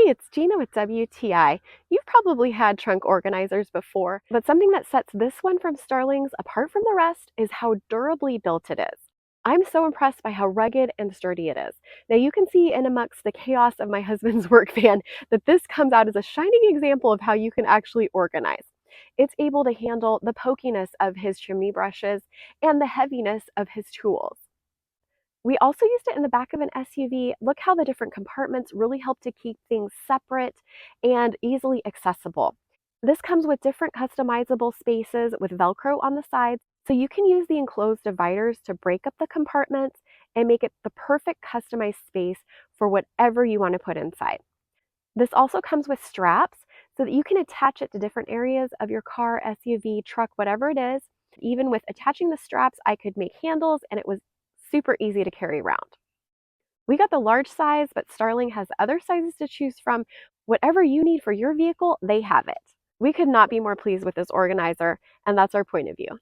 It's Gina with WTI. You've probably had trunk organizers before, but something that sets this one from Starling's apart from the rest is how durably built it is. I'm so impressed by how rugged and sturdy it is. Now you can see in amongst the chaos of my husband's work van that this comes out as a shining example of how you can actually organize. It's able to handle the pokiness of his chimney brushes and the heaviness of his tools. We also used it in the back of an SUV. Look how the different compartments really help to keep things separate and easily accessible. This comes with different customizable spaces with Velcro on the sides, so you can use the enclosed dividers to break up the compartments and make it the perfect customized space for whatever you want to put inside. This also comes with straps so that you can attach it to different areas of your car, SUV, truck, whatever it is. Even with attaching the straps, I could make handles and it was super easy to carry around. We got the large size, but Starling has other sizes to choose from. Whatever you need for your vehicle, they have it. We could not be more pleased with this organizer, and that's our point of view.